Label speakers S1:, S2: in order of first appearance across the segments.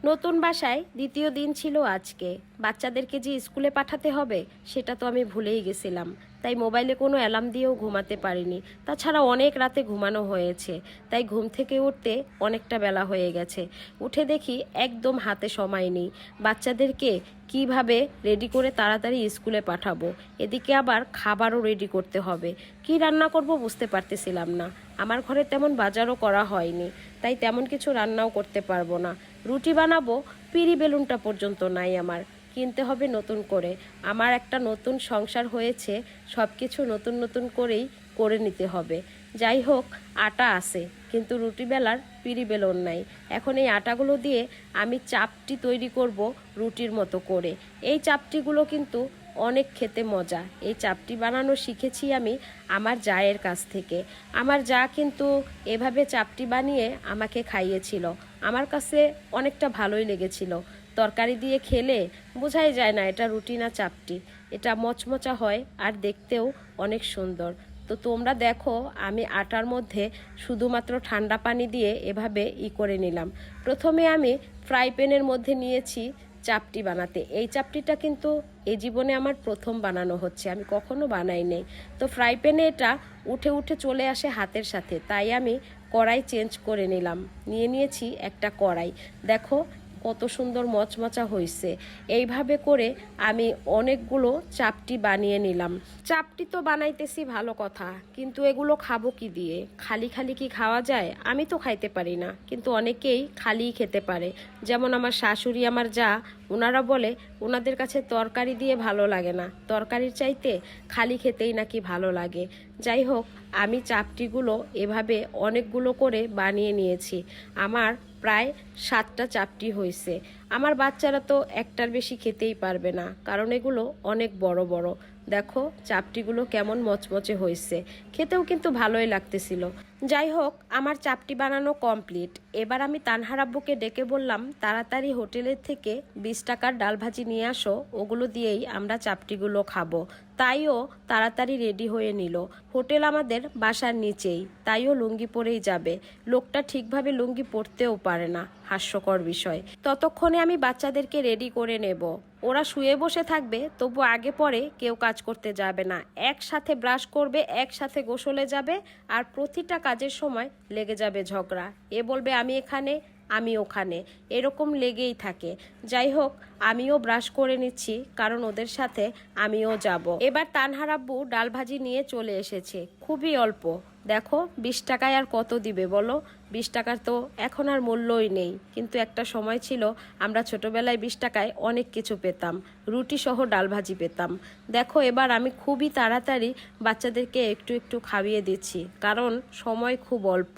S1: নতুন বাসায় দ্বিতীয় দিন ছিল আজকে। বাচ্চাদেরকে যে স্কুলে পাঠাতে হবে সেটা তো আমি ভুলেই গেছিলাম, তাই মোবাইলে কোনো অ্যালার্ম দিয়েও ঘুমাতে পারিনি। তাছাড়া অনেক রাতে ঘুমানো হয়েছে, তাই ঘুম থেকে উঠতে অনেকটা বেলা হয়ে গেছে। উঠে দেখি একদম হাতে সময় নেই। বাচ্চাদেরকে কিভাবে রেডি করে তাড়াতাড়ি স্কুলে পাঠাবো, এদিকে আবার খাবারও রেডি করতে হবে। কি রান্না করব বুঝতে পারতেছিলাম না। আমার ঘরে তেমন বাজারও করা হয়নি, তাই তেমন কিছু রান্নাও করতে পারবো না। রুটি বানাবো, পিরি বেলুনটা পর্যন্ত নাই আমার, কিনতে হবে নতুন করে। আমার একটা নতুন সংসার হয়েছে, সব কিছু নতুন নতুন করেই করে নিতে হবে। যাই হোক, আটা আছে, কিন্তু রুটি বেলার পিরি বেলুন নাই। এখন এই আটাগুলো দিয়ে আমি চাপটি তৈরি করব রুটির মতো করে। এই চাপটিগুলো কিন্তু অনেক খেতে মজা। এই চাপটি বানানো শিখেছি আমি আমার জায়ের কাছ থেকে। আমার যা কিন্তু এভাবে চাপটি বানিয়ে আমাকে খাইয়েছিল। আমার কাছে অনেকটা ভালোই লেগেছিল। তরকারি দিয়ে খেলে বোঝাই যায় না এটা রুটি না চাপটি। এটা মচমচা হয় আর দেখতেও অনেক সুন্দর। তো তোমরা দেখো, আমি আটার মধ্যে শুধুমাত্র ঠান্ডা পানি দিয়ে এভাবে করে নিলাম। প্রথমে আমি ফ্রাই প্যানের মধ্যে নিয়েছি চাপটি বানাতে। এই চাপটিটা কিন্তু এই জীবনে আমার প্রথম বানানো হচ্ছে, আমি কখনো বানাই নেই। তো ফ্রাই প্যানে এটা উঠে উঠে চলে আসে হাতের সাথে, তাই আমি কড়াই চেঞ্জ করে নিলাম। নিয়েছি একটা কড়াই। দেখো কত সুন্দর মচমচা হয়েছে। এইভাবে করে আমি অনেকগুলো চাপটি বানিয়ে নিলাম। চাপটি তো বানাইতেছি ভালো কথা, কিন্তু এগুলো খাবো কি দিয়ে? খালি খালি কি খাওয়া যায়? আমি তো খাইতে পারি না, কিন্তু অনেকেই খালিই খেতে পারে। যেমন আমার শাশুড়ি, আমার যা, ওনারা বলে ওনাদের কাছে তরকারি দিয়ে ভালো লাগে না, তরকারির চাইতে খালি খেতেই নাকি ভালো লাগে। যাই হোক, আমি চাপটিগুলো এভাবে অনেকগুলো করে বানিয়ে নিয়েছি। আমার প্রায় 7টা চাপটি হয়েছে। আমার বাচ্চারা তো একটার বেশি খেতেই পারবে না, কারণ এগুলো অনেক বড় বড়। দেখো চাপটিগুলো কেমন মচমচে হয়েছে, খেতেও কিন্তু ভালোই লাগতেছিল। যাই হোক, আমার চাপটি বানানো কমপ্লিট। এবার আমি তানহার আব্বুকে ডেকে বললাম, তাড়াতাড়ি হোটেলের থেকে 20 টাকার ডাল ভাজি নিয়ে আসো, ওগুলো দিয়েই আমরা চাপটিগুলো খাবো। তাইও তাড়াতাড়ি রেডি হয়ে নিল। হোটেল আমাদের বাসার নিচেই, তাইও লুঙ্গি পরেই যাবে। লোকটা ঠিকভাবে লুঙ্গি পরতেও পারে না, হাস্যকর বিষয়। ততক্ষণে আমি বাচ্চাদেরকে রেডি করে নেব। ওরা শুয়ে বসে থাকবে, তবু আগে পরে কেউ কাজ করতে যাবে না। একসাথে ব্রাশ করবে, একসাথে গোসলে যাবে, আর প্রতিটা কাজের সময় লেগে যাবে ঝগড়া। এ বলবে আমি এখানে, আমি ওখানে, এরকম লেগেই থাকে। যাই হোক, আমিও ব্রাশ করে নিচ্ছি, কারণ ওদের সাথে আমিও যাব। এবার তানহার আব্বু ডাল ভাজি নিয়ে চলে এসেছে, খুবই অল্প। দেখো 20 টাকায় আর কত দিবে বলো? 20 টাকার তো এখন আর মূল্যই নেই, কিন্তু একটা সময় ছিল আমরা ছোটবেলায় 20 টাকায় অনেক কিছু পেতাম, রুটি সহ ডাল ভাজি পেতাম। দেখো এবার আমি খুবই তাড়াতাড়ি বাচ্চাদেরকে একটু একটু খাইয়ে দিচ্ছি, কারণ সময় খুব অল্প।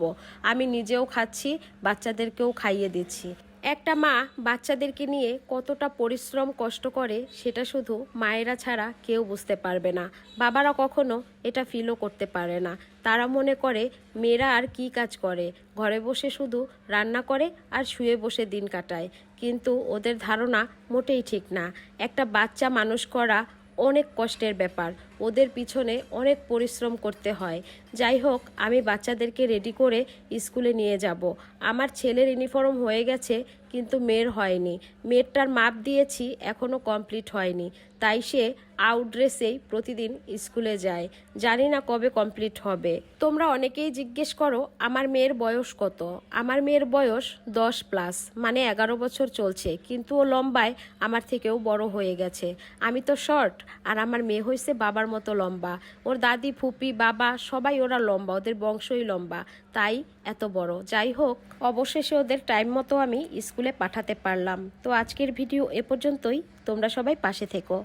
S1: আমি নিজেও খাচ্ছি, বাচ্চাদেরকেও খাইয়ে দিচ্ছি। একটা মা বাচ্চাদেরকে নিয়ে কতটা পরিশ্রম কষ্ট করে সেটা শুধু মায়েরা ছাড়া কেউ বুঝতে পারবে না। বাবারা কখনো এটা ফিলও করতে পারে না। তারা মনে করে মেয়েরা আর কি কাজ করে, ঘরে বসে শুধু রান্না করে আর শুয়ে বসে দিন কাটায়। কিন্তু ওদের ধারণা মোটেই ঠিক না। একটা বাচ্চা মানুষ করা অনেক কষ্টের ব্যাপার, ওদের পিছনে অনেক পরিশ্রম করতে হয়। যাই হোক, আমি বাচ্চাদেরকে রেডি করে স্কুলে নিয়ে যাব। আমার ছেলের ইউনিফর্ম হয়ে গেছে, কিন্তু মেয়ের হয়নি। মেয়েরটার মাপ দিয়েছি, এখনও কমপ্লিট হয়নি, তাই সে আউট ড্রেসেই প্রতিদিন স্কুলে যায়। জানি না কবে কমপ্লিট হবে। তোমরা অনেকেই জিজ্ঞেস করো আমার মেয়ের বয়স কত। আমার মেয়ের বয়স 10+, মানে 11 বছর চলছে, কিন্তু ও লম্বায় আমার থেকেও বড় হয়ে গেছে। আমি তো শর্ট, আর আমার মেয়ে হয়েছে বাবার মতো লম্বা। ওর দাদি, ফুপি, বাবা সবাই ওরা লম্বা, ওদের বংশই লম্বা, তাই এত বড়। যাই হোক, অবশেষে ওদের টাইম মতো আমি স্কুলে পাঠাতে পারলাম। তো আজকের ভিডিও এ পর্যন্তই। তোমরা সবাই পাশে থেকো।